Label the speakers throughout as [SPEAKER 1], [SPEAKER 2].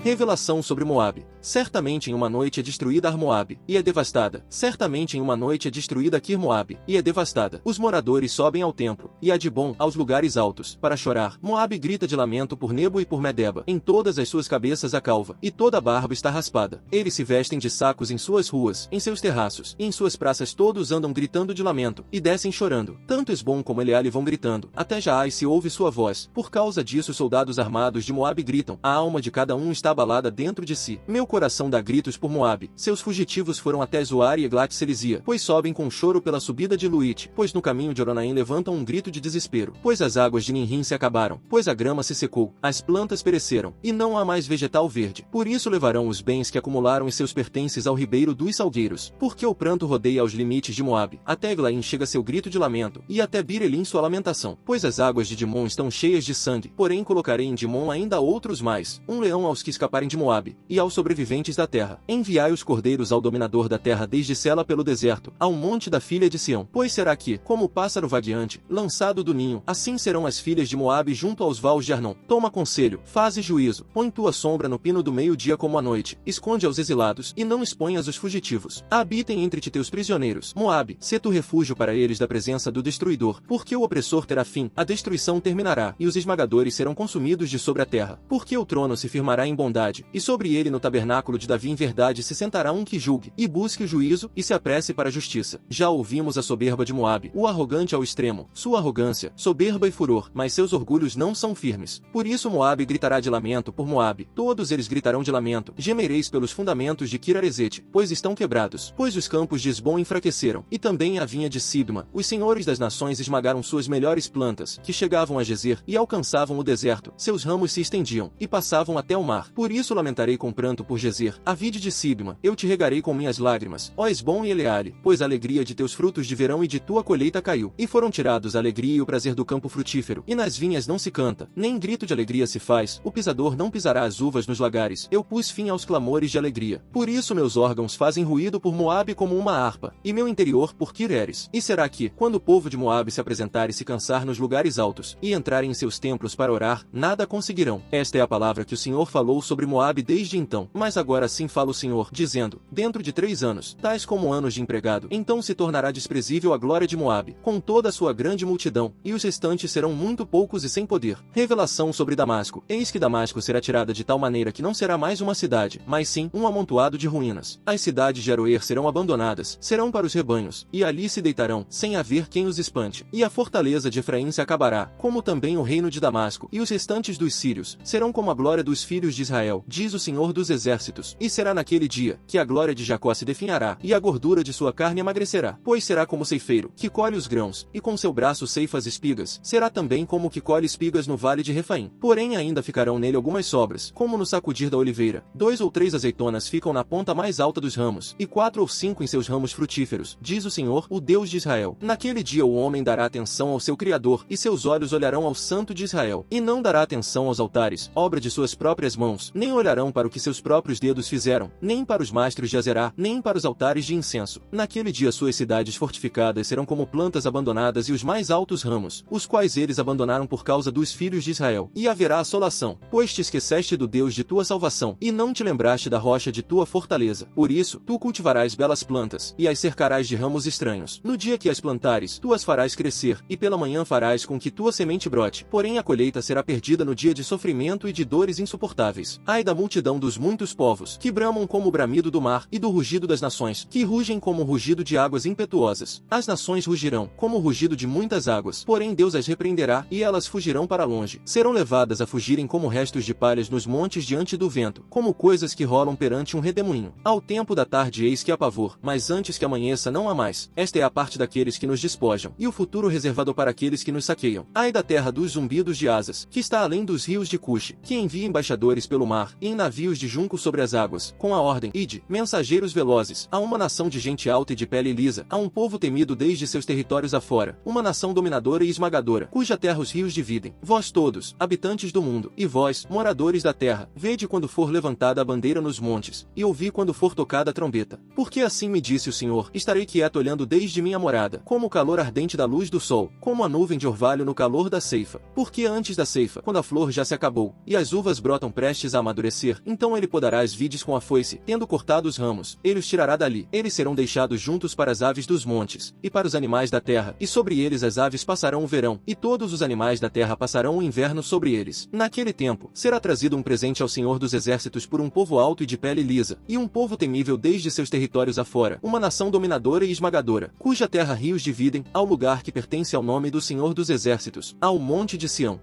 [SPEAKER 1] Revelação sobre Moabe. Certamente em uma noite é destruída Ar-Moabe, e é devastada. Certamente em uma noite é destruída Kir-Moabe, e é devastada. Os moradores sobem ao templo, e a Dibon, aos lugares altos, para chorar. Moabe grita de lamento por Nebo e por Medeba. Em todas as suas cabeças a calva, e toda a barba está raspada. Eles se vestem de sacos em suas ruas, em seus terraços, e em suas praças todos andam gritando de lamento, e descem chorando. Tanto Esbom como Eleale vão gritando, até Jaai se ouve sua voz. Por causa disso os soldados armados de Moabe gritam, a alma de cada um está abalada dentro de si. Meu coração dá gritos por Moabe. Seus fugitivos foram até Zoar e Eglat-Selizia, pois sobem com choro pela subida de Luite, pois no caminho de Oronaim levantam um grito de desespero, pois as águas de Ninrim se acabaram, pois a grama se secou, as plantas pereceram, e não há mais vegetal verde. Por isso levarão os bens que acumularam e seus pertences ao ribeiro dos salgueiros, porque o pranto rodeia aos limites de Moabe. Até Eglaim chega seu grito de lamento, e até Birelim sua lamentação, pois as águas de Dimon estão cheias de sangue. Porém colocarei em Dimon ainda outros mais, um leão aos que escaparem de Moabe, e aos sobreviventes da terra. Enviai os cordeiros ao dominador da terra desde Sela pelo deserto, ao monte da filha de Sião. Pois será que, como o pássaro vagueante, lançado do ninho, assim serão as filhas de Moabe junto aos vales de Arnon. Toma conselho, faze juízo, põe tua sombra no pino do meio-dia como à noite, esconde aos exilados, e não exponhas os fugitivos. Habitem entre ti teus prisioneiros. Moabe, sê tu refúgio para eles da presença do destruidor, porque o opressor terá fim, a destruição terminará, e os esmagadores serão consumidos de sobre a terra. Porque o trono se firmará em bondade, e sobre ele no tabernáculo de Davi em verdade se sentará um que julgue, e busque o juízo, e se apresse para a justiça. Já ouvimos a soberba de Moabe, o arrogante ao extremo, sua arrogância, soberba e furor, mas seus orgulhos não são firmes. Por isso Moabe gritará de lamento por Moabe, todos eles gritarão de lamento, gemereis pelos fundamentos de Kir-Aresete, pois estão quebrados, pois os campos de Esbom enfraqueceram, e também a vinha de Sibma. Os senhores das nações esmagaram suas melhores plantas, que chegavam a Gezer, e alcançavam o deserto, seus ramos se estendiam, e passavam até o mar. Por isso lamentarei com pranto por Gezer, a vide de Sibma, eu te regarei com minhas lágrimas, ó Esbom e Eleale, pois a alegria de teus frutos de verão e de tua colheita caiu, e foram tirados a alegria e o prazer do campo frutífero, e nas vinhas não se canta, nem grito de alegria se faz, o pisador não pisará as uvas nos lagares, eu pus fim aos clamores de alegria. Por isso meus órgãos fazem ruído por Moabe como uma harpa, e meu interior por Kir-Eres. E será que, quando o povo de Moabe se apresentar e se cansar nos lugares altos, e entrarem em seus templos para orar, nada conseguirão. Esta é a palavra que o Senhor falou sobre Moabe desde então. Mas agora sim fala o Senhor, dizendo, dentro de 3 anos, tais como anos de empregado, então se tornará desprezível a glória de Moabe, com toda a sua grande multidão, e os restantes serão muito poucos e sem poder. Revelação sobre Damasco. Eis que Damasco será tirada de tal maneira que não será mais uma cidade, mas sim um amontoado de ruínas. As cidades de Aroer serão abandonadas, serão para os rebanhos, e ali se deitarão, sem haver quem os espante. E a fortaleza de Efraim se acabará, como também o reino de Damasco, e os restantes dos sírios serão como a glória dos filhos de Israel, diz o Senhor dos Exércitos. E será naquele dia, que a glória de Jacó se definhará, e a gordura de sua carne emagrecerá, pois será como o ceifeiro, que colhe os grãos, e com seu braço ceifa as espigas, será também como o que colhe espigas no vale de Refaim. Porém ainda ficarão nele algumas sobras, como no sacudir da oliveira. 2 ou 3 azeitonas ficam na ponta mais alta dos ramos, e 4 ou 5 em seus ramos frutíferos, diz o Senhor, o Deus de Israel. Naquele dia o homem dará atenção ao seu Criador, e seus olhos olharão ao Santo de Israel, e não dará atenção aos altares, obra de suas próprias mãos, nem olharão para o que seus próprios dedos fizeram, nem para os mastros de Azerá, nem para os altares de incenso. Naquele dia suas cidades fortificadas serão como plantas abandonadas e os mais altos ramos, os quais eles abandonaram por causa dos filhos de Israel. E haverá assolação, pois te esqueceste do Deus de tua salvação, e não te lembraste da rocha de tua fortaleza. Por isso, tu cultivarás belas plantas, e as cercarás de ramos estranhos. No dia que as plantares, tu as farás crescer, e pela manhã farás com que tua semente brote. Porém a colheita será perdida no dia de sofrimento e de dores insuportáveis. Ai da multidão dos muitos povos, que bramam como o bramido do mar, e do rugido das nações, que rugem como o rugido de águas impetuosas. As nações rugirão, como o rugido de muitas águas, porém Deus as repreenderá, e elas fugirão para longe. Serão levadas a fugirem como restos de palhas nos montes diante do vento, como coisas que rolam perante um redemoinho. Ao tempo da tarde eis que há pavor, mas antes que amanheça não há mais. Esta é a parte daqueles que nos despojam, e o futuro reservado para aqueles que nos saqueiam. Ai da terra dos zumbidos de asas, que está além dos rios de Cuxi, que envia embaixadores pelo mar, e em navios de junco sobre as águas, com a ordem: ide, mensageiros velozes, a uma nação de gente alta e de pele lisa, a um povo temido desde seus territórios afora, uma nação dominadora e esmagadora, cuja terra os rios dividem. Vós todos, habitantes do mundo, e vós, moradores da terra, vede quando for levantada a bandeira nos montes, e ouvi quando for tocada a trombeta. Porque assim me disse o Senhor: estarei quieto olhando desde minha morada, como o calor ardente da luz do sol, como a nuvem de orvalho no calor da ceifa. Porque antes da ceifa, quando a flor já se acabou, e as uvas brotam prestes a amadurecer, então ele podará as vides com a foice, tendo cortado os ramos, ele os tirará dali. Eles serão deixados juntos para as aves dos montes, e para os animais da terra, e sobre eles as aves passarão o verão, e todos os animais da terra passarão o inverno sobre eles. Naquele tempo, será trazido um presente ao Senhor dos Exércitos por um povo alto e de pele lisa, e um povo temível desde seus territórios afora, uma nação dominadora e esmagadora, cuja terra rios dividem, ao lugar que pertence ao nome do Senhor dos Exércitos, ao monte de Sião.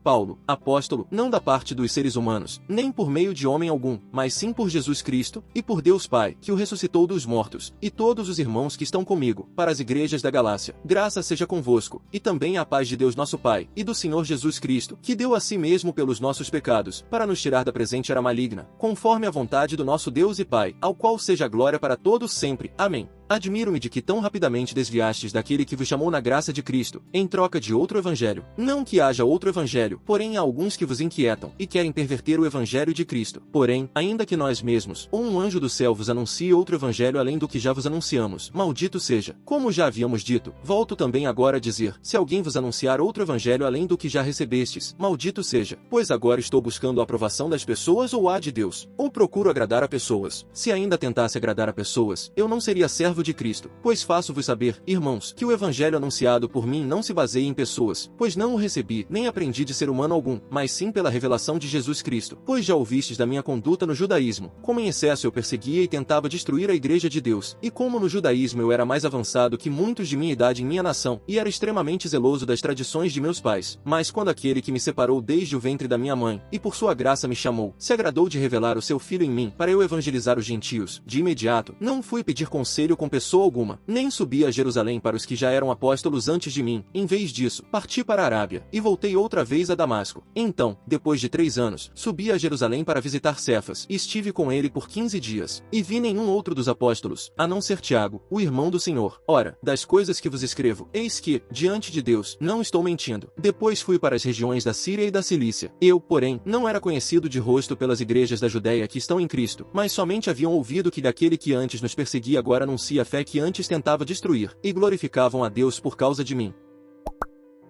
[SPEAKER 1] Paulo, apóstolo, não da parte dos seres humanos, nem por meio de homem algum, mas sim por Jesus Cristo, e por Deus Pai, que o ressuscitou dos mortos, e todos os irmãos que estão comigo, para as igrejas da Galácia. Graça seja convosco, e também a paz de Deus nosso Pai, e do Senhor Jesus Cristo, que deu a si mesmo pelos nossos pecados, para nos tirar da presente era maligna, conforme a vontade do nosso Deus e Pai, ao qual seja a glória para todos sempre. Amém. Admiro-me de que tão rapidamente desviastes daquele que vos chamou na graça de Cristo, em troca de outro evangelho. Não que haja outro evangelho, porém há alguns que vos inquietam, e querem perverter o evangelho de Cristo. Porém, ainda que nós mesmos, ou um anjo do céu vos anuncie outro evangelho além do que já vos anunciamos, maldito seja. Como já havíamos dito, volto também agora a dizer, se alguém vos anunciar outro evangelho além do que já recebestes, maldito seja. Pois agora estou buscando a aprovação das pessoas ou a de Deus? Ou procuro agradar a pessoas? Se ainda tentasse agradar a pessoas, eu não seria servo de Cristo. Pois faço-vos saber, irmãos, que o evangelho anunciado por mim não se baseia em pessoas, pois não o recebi, nem aprendi de ser humano algum, mas sim pela revelação de Jesus Cristo. Pois já ouvistes da minha conduta no judaísmo, como em excesso eu perseguia e tentava destruir a igreja de Deus, e como no judaísmo eu era mais avançado que muitos de minha idade em minha nação, e era extremamente zeloso das tradições de meus pais. Mas quando aquele que me separou desde o ventre da minha mãe, e por sua graça me chamou, se agradou de revelar o seu Filho em mim, para eu evangelizar os gentios, de imediato, não fui pedir conselho com pessoa alguma, nem subi a Jerusalém para os que já eram apóstolos antes de mim. Em vez disso, parti para a Arábia, e voltei outra vez a Damasco. Então, depois de 3 anos, subi a Jerusalém para visitar Cefas, e estive com ele por 15 dias, e vi nenhum outro dos apóstolos, a não ser Tiago, o irmão do Senhor. Ora, das coisas que vos escrevo, eis que, diante de Deus, não estou mentindo. Depois fui para as regiões da Síria e da Cilícia. Eu, porém, não era conhecido de rosto pelas igrejas da Judéia que estão em Cristo, mas somente haviam ouvido que daquele que antes nos perseguia agora anuncia a fé que antes tentava destruir, e glorificavam a Deus por causa de mim.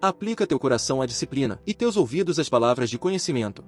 [SPEAKER 1] Aplica teu coração à disciplina, e teus ouvidos às palavras de conhecimento.